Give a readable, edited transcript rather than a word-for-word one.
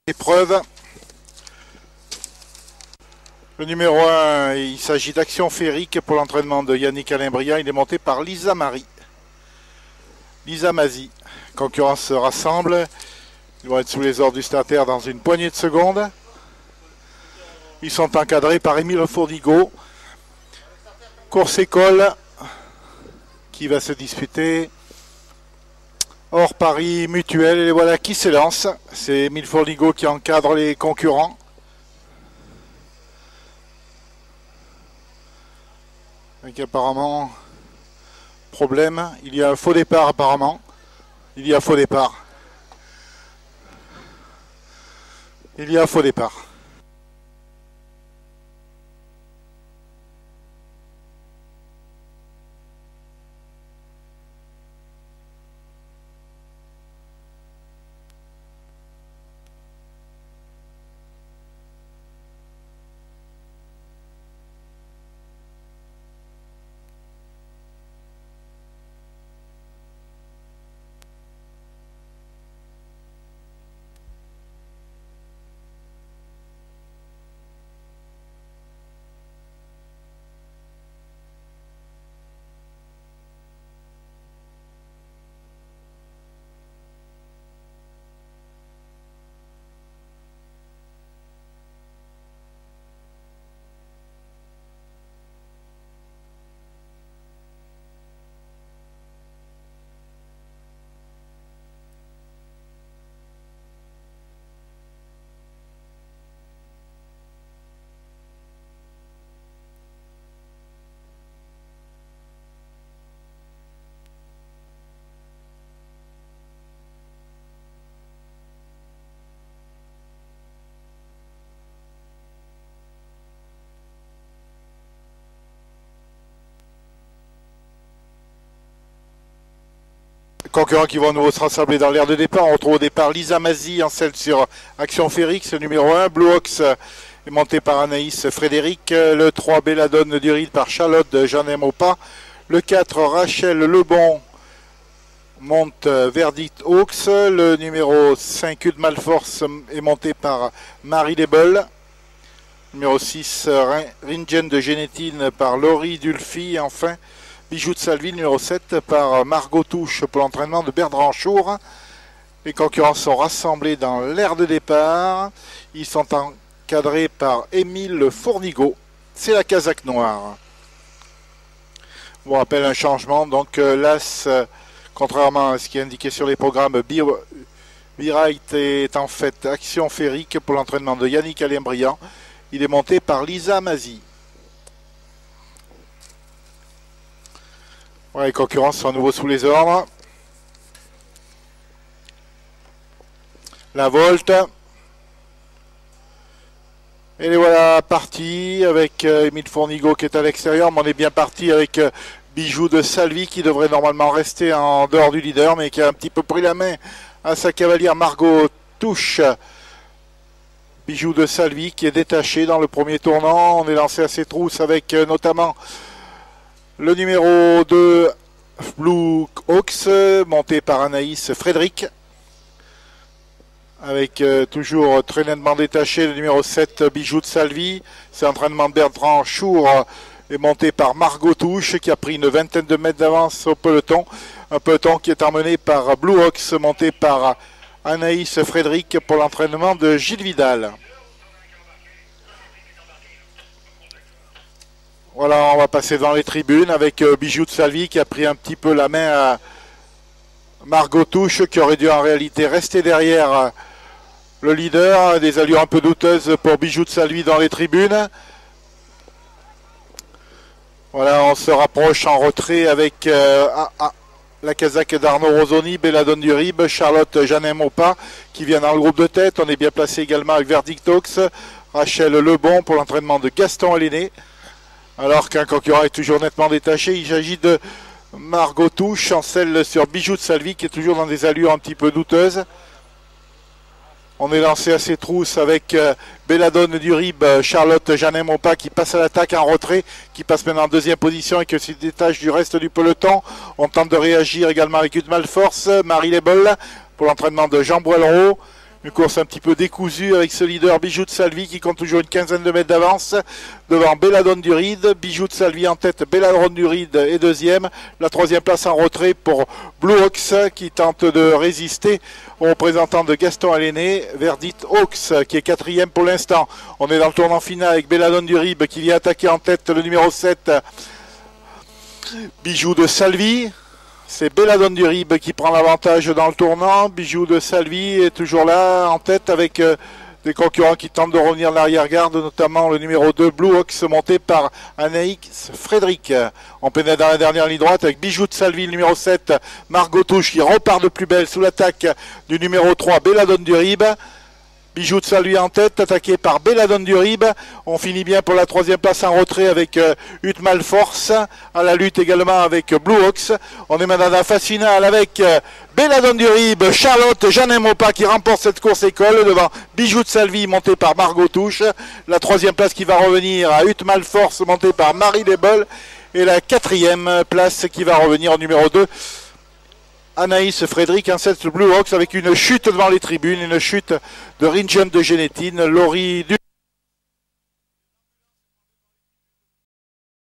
Épreuve. Le numéro 1, il s'agit d'Action Féerique pour l'entraînement de Yannick Alain-Briand. Il est monté par Lisa Marie. Lisa Mazie. Concurrence se rassemble. Ils vont être sous les ordres du starter dans une poignée de secondes. Ils sont encadrés par Émile Fournigo. Course école qui va se disputer hors Paris mutuel. Et les voilà qui se lancent. C'est Émile Fournigo qui encadre les concurrents. Avec apparemment problème. Il y a un faux départ apparemment. Il y a un faux départ. Il y a un faux départ. Concurrents qui vont à nouveau se rassembler dans l'aire de départ. On retrouve au départ Lisa Mazie en selle sur Action Féerique, c'est le numéro 1. Blue Ox est monté par Anaïs Frédéric. Le 3 Belladone du Ride par Charlotte Jeanne Mopa. Le 4 Rachel Lebon monte Verdict Oaks. Le numéro 5 Ud Malforce est monté par Marie Lebel. Numéro 6 Ringen de Génétine par Laurie Dulphy. Et enfin Bijou de Salvi, numéro 7, par Margot Touche pour l'entraînement de Bertrand Chour. Les concurrents sont rassemblés dans l'aire de départ. Ils sont encadrés par Émile Fournigo. C'est la casaque noire. On vous rappelle un changement. Donc l'As, contrairement à ce qui est indiqué sur les programmes, B-Right est en fait Action Féerique pour l'entraînement de Yannick Alain-Briand. Il est monté par Lisa Mazie. Ouais, les concurrents sont à nouveau sous les ordres. La volte. Et les voilà partis avec Émile Fournigo qui est à l'extérieur. Mais on est bien parti avec Bijou de Salvi qui devrait normalement rester en dehors du leader, mais qui a un petit peu pris la main à sa cavalière Margot Touche. Bijou de Salvi qui est détaché dans le premier tournant. On est lancé à ses trousses avec notamment le numéro 2, Blue Ox, monté par Anaïs Frédéric. Avec toujours très nettement détaché le numéro 7, Bijou de Salvi. C'est entraînement de Bertrand Chour est monté par Margot Touche qui a pris une vingtaine de mètres d'avance au peloton. Un peloton qui est emmené par Blue Ox, monté par Anaïs Frédéric pour l'entraînement de Gilles Vidal. Voilà, on va passer dans les tribunes avec Bijou de Salvi qui a pris un petit peu la main à Margot Touche qui aurait dû en réalité rester derrière le leader. Des allures un peu douteuses pour Bijou de Salvi dans les tribunes. Voilà, on se rapproche en retrait avec la casaque d'Arnaud Rosoni, Belladone du Rib, Charlotte Jeanne Mopa qui vient dans le groupe de tête. On est bien placé également avec Verdict Oaks, Rachel Lebon pour l'entraînement de Gaston Aléné. Alors qu'un concurrent est toujours nettement détaché, il s'agit de Margot Touche en selle sur Bijou de Salvi qui est toujours dans des allures un petit peu douteuses. On est lancé à ses trousses avec Belladone du Rib, Charlotte Jeanne Mopa qui passe à l'attaque en retrait, qui passe maintenant en deuxième position et qui se détache du reste du peloton. On tente de réagir également avec Ud Malforce, Marie Lebel pour l'entraînement de Jean Boileau. Une course un petit peu décousue avec ce leader Bijou de Salvi qui compte toujours une quinzaine de mètres d'avance devant Belladone du Ride. Bijou de Salvi en tête, Belladone du Ride est deuxième. La troisième place en retrait pour Blue Ox qui tente de résister au représentant de Gaston Aléné, Verdite Ox qui est quatrième pour l'instant. On est dans le tournant final avec Belladone du Ride qui vient attaquer en tête le numéro 7, Bijou de Salvi. C'est Belladone du Rib qui prend l'avantage dans le tournant. Bijou de Salvi est toujours là en tête avec des concurrents qui tentent de revenir de l'arrière-garde, notamment le numéro 2 Blue Ox monté par Anaïs Frédéric. On pénètre dans la dernière ligne droite avec Bijou de Salvi, le numéro 7 Margot Touche qui repart de plus belle sous l'attaque du numéro 3 Belladone du Rib. Bijou de Salvi en tête, attaqué par Belladone du Rib. On finit bien pour la troisième place en retrait avec Utmal Force. À la lutte également avec Blue Ox. On est maintenant dans la phase finale avec Belladone du Rib, Charlotte, Jeanne Mopa qui remporte cette course école devant Bijou de Salvi monté par Margot Touche. La troisième place qui va revenir à Utmal Force monté par Marie Desbols. Et la quatrième place qui va revenir au numéro 2. Anaïs Frédéric, un set Blue Ox avec une chute devant les tribunes, une chute de Rinjum de Génétine, Laurie du